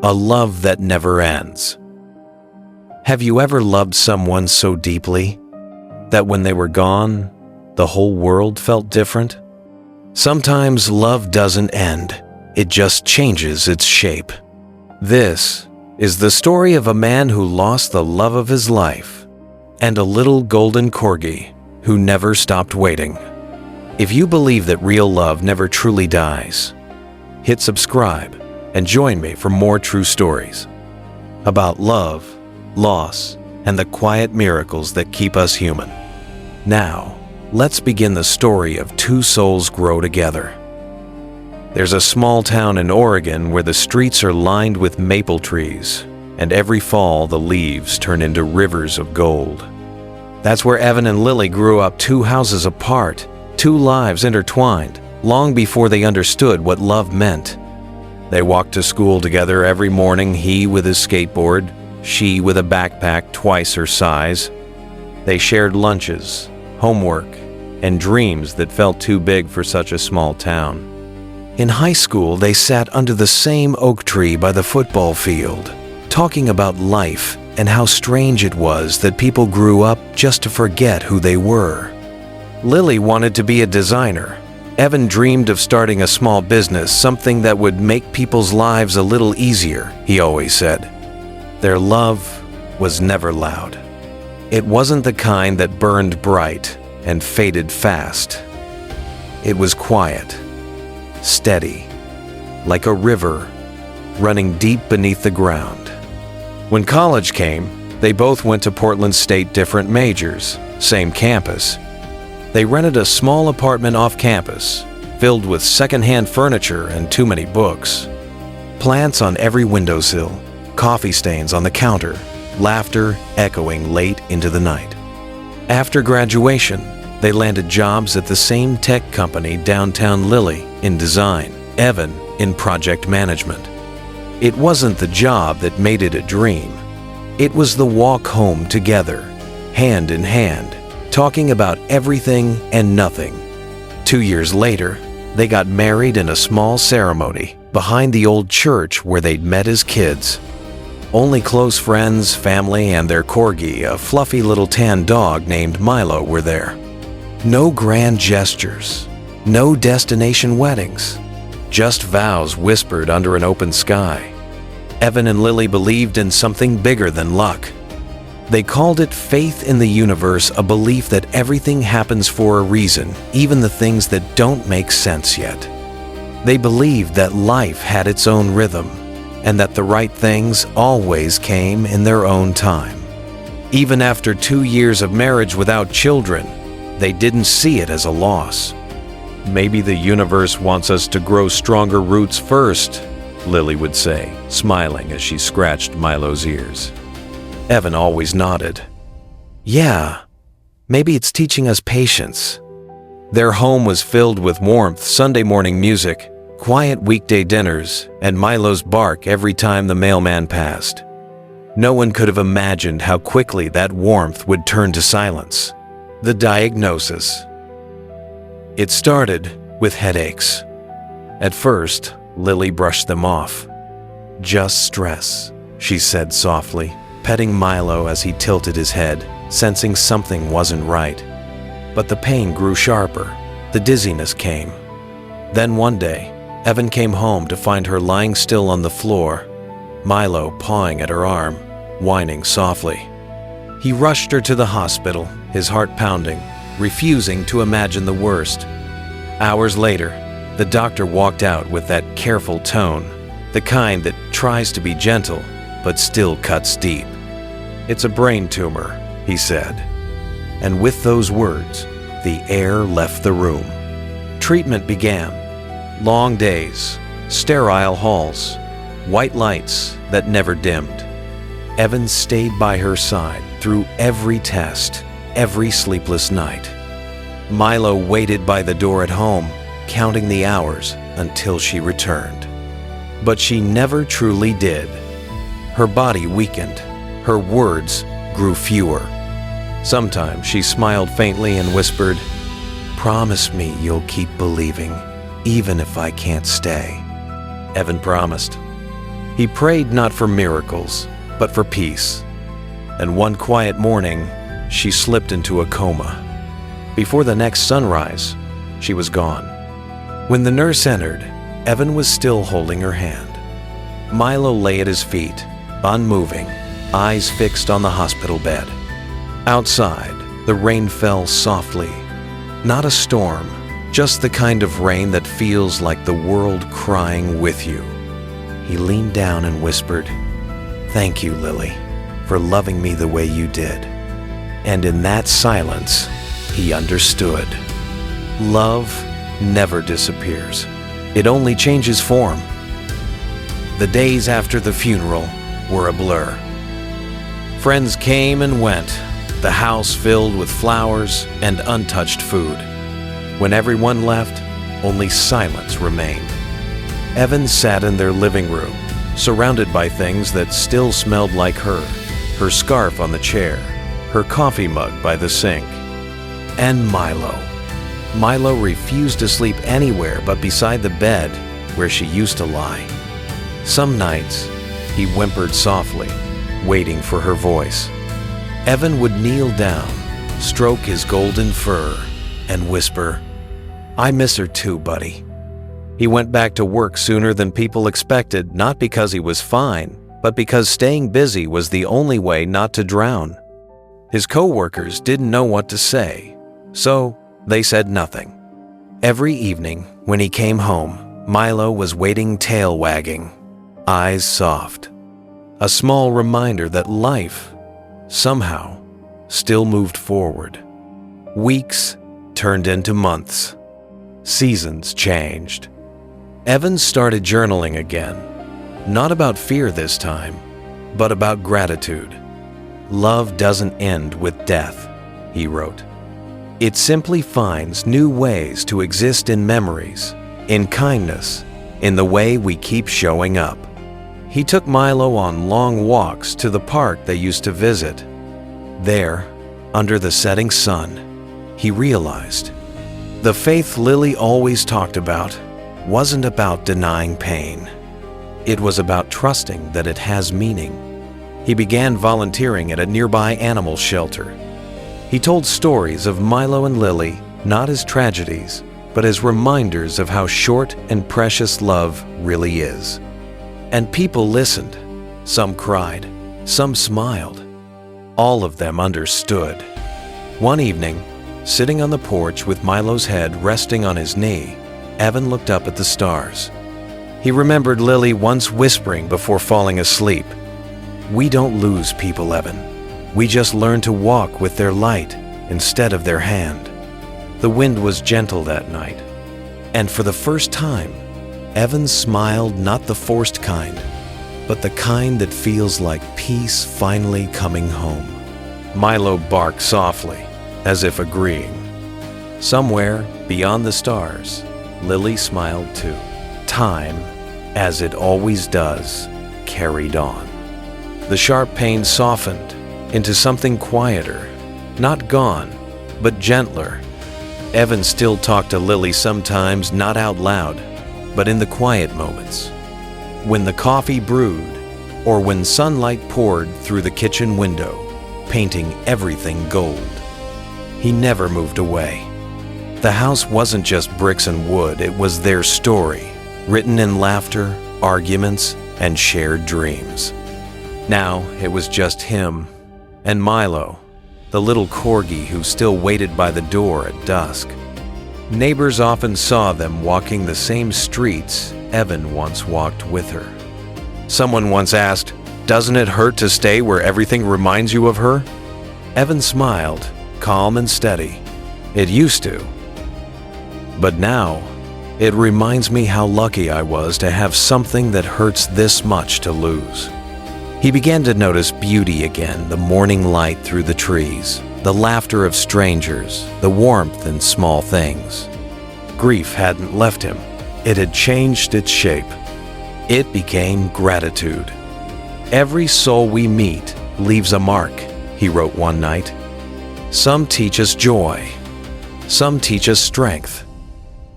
A love that never ends. Have you ever loved someone so deeply that when they were gone, the whole world felt different? Sometimes love doesn't end, it just changes its shape. This is the story of a man who lost the love of his life and a little golden corgi who never stopped waiting. If you believe that real love never truly dies, hit subscribe and join me for more true stories about love, loss, and the quiet miracles that keep us human. Now, let's begin the story of two souls grow together. There's a small town in Oregon where the streets are lined with maple trees, and every fall the leaves turn into rivers of gold. That's where Evan and Lily grew up, 2 houses apart, 2 lives intertwined, long before they understood what love meant. They walked to school together every morning, he with his skateboard, she with a backpack twice her size. They shared lunches, homework, and dreams that felt too big for such a small town. In high school, they sat under the same oak tree by the football field, talking about life and how strange it was that people grew up just to forget who they were. Lily wanted to be a designer. Evan dreamed of starting a small business, something that would make people's lives a little easier, he always said. Their love was never loud. It wasn't the kind that burned bright and faded fast. It was quiet, steady, like a river running deep beneath the ground. When college came, they both went to Portland State, different majors, same campus. They rented a small apartment off campus, filled with secondhand furniture and too many books. Plants on every windowsill, coffee stains on the counter, laughter echoing late into the night. After graduation, they landed jobs at the same tech company downtown, Lily in design, Evan in project management. It wasn't the job that made it a dream. It was the walk home together, hand in hand, talking about everything and nothing. 2 years later, they got married in a small ceremony behind the old church where they'd met as kids. Only close friends, family, and their corgi, a fluffy little tan dog named Milo, were there. No grand gestures, no destination weddings, just vows whispered under an open sky. Evan and Lily believed in something bigger than luck. They called it faith in the universe, a belief that everything happens for a reason, even the things that don't make sense yet. They believed that life had its own rhythm, and that the right things always came in their own time. Even after 2 years of marriage without children, they didn't see it as a loss. Maybe the universe wants us to grow stronger roots first, Lily would say, smiling as she scratched Milo's ears. Evan always nodded. Yeah, maybe it's teaching us patience. Their home was filled with warmth, Sunday morning music, quiet weekday dinners, and Milo's bark every time the mailman passed. No one could have imagined how quickly that warmth would turn to silence. The diagnosis. It started with headaches. At first, Lily brushed them off. Just stress, she said softly, petting Milo as he tilted his head, sensing something wasn't right. But the pain grew sharper. The dizziness came. Then one day, Evan came home to find her lying still on the floor, Milo pawing at her arm, whining softly. He rushed her to the hospital, his heart pounding, refusing to imagine the worst. Hours later, the doctor walked out with that careful tone, the kind that tries to be gentle, but still cuts deep. It's a brain tumor, he said. And with those words, the air left the room. Treatment began. Long days, sterile halls, white lights that never dimmed. Evan stayed by her side through every test, every sleepless night. Milo waited by the door at home, counting the hours until she returned. But she never truly did. Her body weakened. Her words grew fewer. Sometimes she smiled faintly and whispered, "Promise me you'll keep believing, even if I can't stay." Evan promised. He prayed not for miracles, but for peace. And one quiet morning, she slipped into a coma. Before the next sunrise, she was gone. When the nurse entered, Evan was still holding her hand. Milo lay at his feet, unmoving, eyes fixed on the hospital bed. Outside, the rain fell softly. Not a storm, just the kind of rain that feels like the world crying with you. He leaned down and whispered, "Thank you, Lily, for loving me the way you did." And in that silence, he understood. Love never disappears. It only changes form. The days after the funeral were a blur. Friends came and went, the house filled with flowers and untouched food. When everyone left, only silence remained. Evan sat in their living room, surrounded by things that still smelled like her scarf on the chair, her coffee mug by the sink, and Milo. Milo refused to sleep anywhere but beside the bed where she used to lie. Some nights, he whimpered softly, waiting for her voice. Evan would kneel down, stroke his golden fur, and whisper, "I miss her too, buddy." He went back to work sooner than people expected, not because he was fine, but because staying busy was the only way not to drown. His co-workers didn't know what to say, so they said nothing. Every evening, when he came home, Milo was waiting, tail wagging, eyes soft. A small reminder that life, somehow, still moved forward. Weeks turned into months. Seasons changed. Evan started journaling again, not about fear this time, but about gratitude. "Love doesn't end with death," he wrote. "It simply finds new ways to exist in memories, in kindness, in the way we keep showing up." He took Milo on long walks to the park they used to visit. There, under the setting sun, he realized the faith Lily always talked about wasn't about denying pain. It was about trusting that it has meaning. He began volunteering at a nearby animal shelter. He told stories of Milo and Lily not as tragedies, but as reminders of how short and precious love really is. And people listened. Some cried, some smiled. All of them understood. One evening, sitting on the porch with Milo's head resting on his knee, Evan looked up at the stars. He remembered Lily once whispering before falling asleep, "We don't lose people, Evan. We just learn to walk with their light instead of their hand." The wind was gentle that night, and for the first time, Evan smiled, not the forced kind, but the kind that feels like peace finally coming home. Milo barked softly, as if agreeing. Somewhere beyond the stars, Lily smiled too. Time, as it always does, carried on. The sharp pain softened into something quieter, not gone, but gentler. Evan still talked to Lily sometimes, not out loud, but in the quiet moments. When the coffee brewed, or when sunlight poured through the kitchen window, painting everything gold. He never moved away. The house wasn't just bricks and wood, it was their story, written in laughter, arguments, and shared dreams. Now it was just him and Milo, the little corgi who still waited by the door at dusk. Neighbors often saw them walking the same streets Evan once walked with her. Someone once asked, "Doesn't it hurt to stay where everything reminds you of her?" Evan smiled, calm and steady. "It used to. But now, it reminds me how lucky I was to have something that hurts this much to lose." He began to notice beauty again, the morning light through the trees, the laughter of strangers, the warmth in small things. Grief hadn't left him. It had changed its shape. It became gratitude. "Every soul we meet leaves a mark," he wrote one night. "Some teach us joy. Some teach us strength.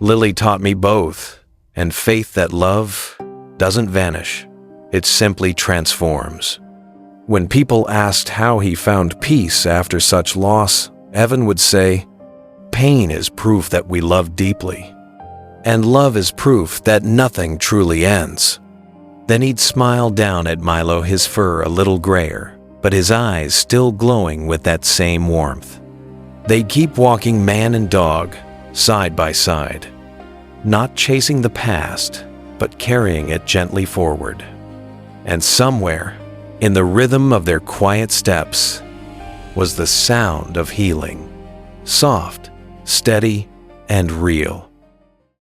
Lily taught me both, and faith that love doesn't vanish. it simply transforms. When people asked how he found peace after such loss, Evan would say, "Pain is proof that we love deeply, and love is proof that nothing truly ends." Then he'd smile down at Milo, his fur a little grayer, but his eyes still glowing with that same warmth. They'd keep walking man and dog, side by side, not chasing the past, but carrying it gently forward. And somewhere, in the rhythm of their quiet steps, was the sound of healing, soft, steady, and real.